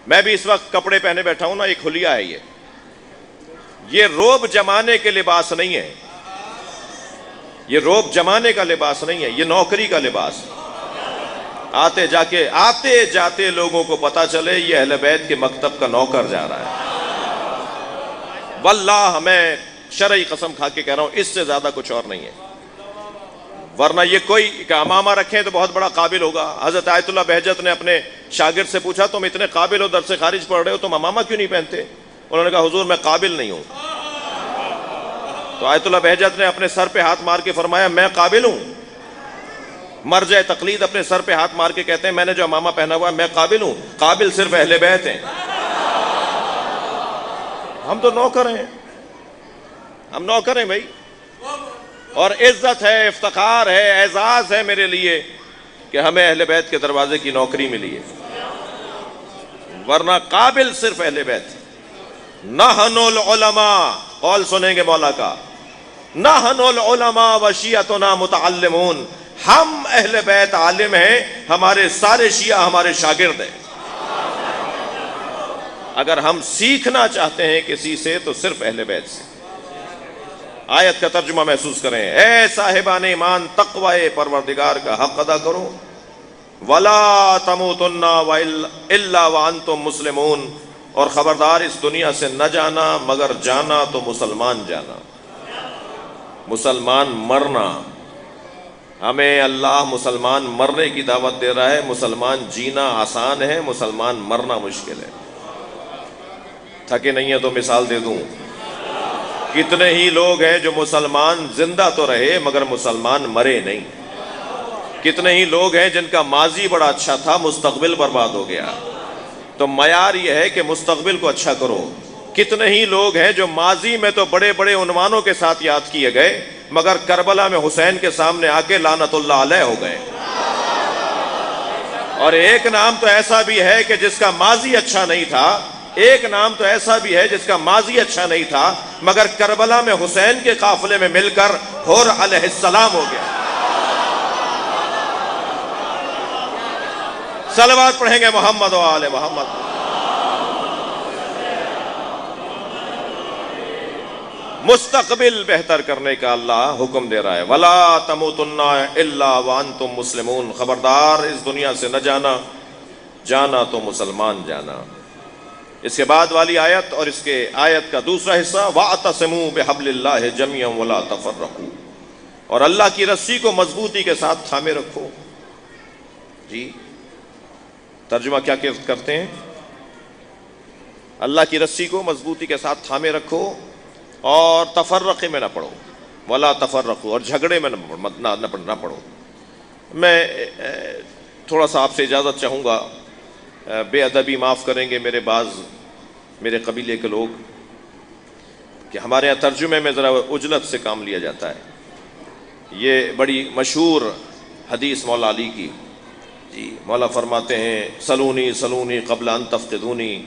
میں بھی اس وقت کپڑے پہنے بیٹھا ہوں نا، ایک حلیہ ہے یہ روب جمانے کے لباس نہیں ہے، یہ روب جمانے کا لباس نہیں ہے، یہ نوکری کا لباس ہے۔ آتے جاتے لوگوں کو پتا چلے یہ اہل بیت کے مکتب کا نوکر جا رہا ہے۔ واللہ میں شرعی قسم کھا کے کہہ رہا ہوں، اس سے زیادہ کچھ اور نہیں ہے۔ ورنہ یہ کوئی کہ امامہ رکھیں تو بہت بڑا قابل ہوگا۔ حضرت آیت اللہ بہجت نے اپنے شاگرد سے پوچھا تم اتنے قابل ہو، درس خارج پڑھ رہے ہو، تم امامہ کیوں نہیں پہنتے؟ انہوں نے کہا حضور میں قابل نہیں ہوں۔ تو آیت اللہ بہجت نے اپنے سر پہ ہاتھ مار کے فرمایا میں قابل ہوں۔ مرجع تقلید اپنے سر پہ ہاتھ مار کے کہتے ہیں میں نے جو امامہ پہنا ہوا ہے میں قابل ہوں۔ قابل صرف اہل بیت ہیں، ہم تو نوکر ہیں، ہم نوکر ہیں بھائی۔ اور عزت ہے، افتخار ہے، اعزاز ہے میرے لیے کہ ہمیں اہل بیت کے دروازے کی نوکری ملی ہے، ورنہ قابل صرف اہل بیت۔ نحن العلماء، قول سنیں گے مولا کا، نحن العلماء وشیعتنا متعلمون، ہم اہل بیت عالم ہیں، ہمارے سارے شیعہ ہمارے شاگرد ہیں۔ اگر ہم سیکھنا چاہتے ہیں کسی سے تو صرف اہل بیت سے۔ آیت کا ترجمہ محسوس کریں، اے صاحبان ایمان تقوی پروردگار کا حق ادا کرو، ولا تموتن الا وانتم مسلمون، اور خبردار اس دنیا سے نہ جانا مگر جانا تو مسلمان جانا، مسلمان مرنا۔ ہمیں اللہ مسلمان مرنے کی دعوت دے رہا ہے، مسلمان جینا آسان ہے، مسلمان مرنا مشکل ہے۔ تھکے نہیں ہیں تو مثال دے دوں، کتنے ہی لوگ ہیں جو مسلمان زندہ تو رہے مگر مسلمان مرے نہیں، کتنے ہی لوگ ہیں جن کا ماضی بڑا اچھا تھا مستقبل برباد ہو گیا۔ تو معیار یہ ہے کہ مستقبل کو اچھا کرو۔ کتنے ہی لوگ ہیں جو ماضی میں تو بڑے بڑے عنوانوں کے ساتھ یاد کیے گئے مگر کربلا میں حسین کے سامنے آ کے لعنت اللہ علیہ ہو گئے۔ اور ایک نام تو ایسا بھی ہے کہ جس کا ماضی اچھا نہیں تھا، ایک نام تو ایسا بھی ہے جس کا ماضی اچھا نہیں تھا مگر کربلا میں حسین کے قافلے میں مل کر حور علیہ السلام ہو گیا۔ صلوات پڑھیں گے محمد و آل محمد۔ مستقبل بہتر کرنے کا اللہ حکم دے رہا ہے، وَلَا تَمُوتُنَّ إِلَّا وَأَنْتُمْ مُسْلِمُونَ، خبردار اس دنیا سے نہ جانا، جانا تو مسلمان جانا۔ اس کے بعد والی آیت اور اس کے آیت کا دوسرا حصہ، وَاعْتَصِمُوا بِحَبْلِ اللَّهِ جَمِيعًا وَلَا تَفَرَّقُوا، اور اللہ کی رسی کو مضبوطی کے ساتھ تھامے رکھو۔ جی ترجمہ کیا کرتے ہیں؟ اللہ کی رسی کو مضبوطی کے ساتھ تھامے رکھو اور تفرقے میں نہ پڑو، ولا تفرقوا، اور جھگڑے میں نہ پڑو۔ میں تھوڑا سا آپ سے اجازت چاہوں گا، بے ادبی معاف کریں گے میرے قبیلے کے لوگ کہ ہمارے یہاں ترجمے میں ذرا عجلت سے کام لیا جاتا ہے۔ یہ بڑی مشہور حدیث مولا علی کی، جی مولا فرماتے ہیں سلونی سلونی قبل ان تفقدونی،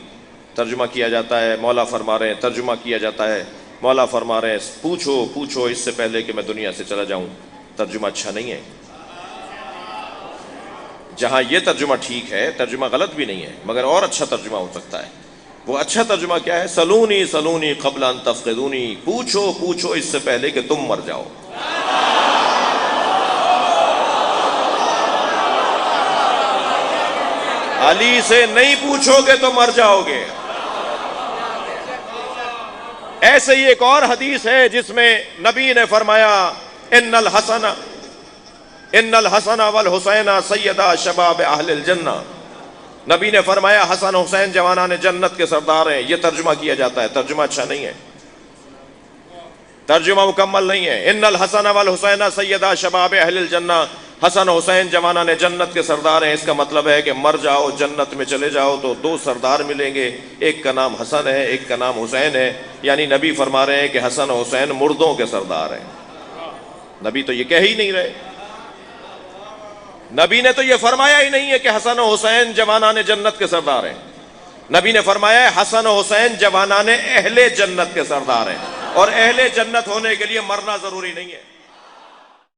ترجمہ کیا جاتا ہے مولا فرما رہے ہیں، ترجمہ کیا جاتا ہے مولا فرما رہے ہیں پوچھو پوچھو اس سے پہلے کہ میں دنیا سے چلا جاؤں۔ ترجمہ اچھا نہیں ہے۔ جہاں یہ ترجمہ ٹھیک ہے، ترجمہ غلط بھی نہیں ہے مگر اور اچھا ترجمہ ہو سکتا ہے۔ وہ اچھا ترجمہ کیا ہے؟ سلونی سلونی قبل ان تفقدونی، پوچھو پوچھو اس سے پہلے کہ تم مر جاؤ۔ علی سے نہیں پوچھو گے تو مر جاؤ گے۔ ایسے ہی ایک اور حدیث ہے جس میں نبی نے فرمایا ان الحسن والحسین سیدا شباب اہل الجنہ، نبی نے فرمایا حسن حسین جوانان جنت کے سردار ہیں۔ یہ ترجمہ کیا جاتا ہے، ترجمہ اچھا نہیں ہے، ترجمہ مکمل نہیں ہے۔ ان الحسن والحسین سیدا شباب اہل الجنہ، حسن حسین جوانان جنت کے سردار ہیں۔ اس کا مطلب ہے کہ مر جاؤ جنت میں چلے جاؤ تو دو سردار ملیں گے، ایک کا نام حسن ہے ایک کا نام حسین ہے۔ یعنی نبی فرما رہے ہیں کہ حسن حسین مردوں کے سردار ہیں۔ نبی تو یہ کہہ ہی نہیں رہے، نبی نے تو یہ فرمایا ہی نہیں ہے کہ حسن و حسین جوانان جنت کے سردار ہیں۔ نبی نے فرمایا ہے حسن و حسین جوانان اہل جنت کے سردار ہیں، اور اہل جنت ہونے کے لیے مرنا ضروری نہیں ہے۔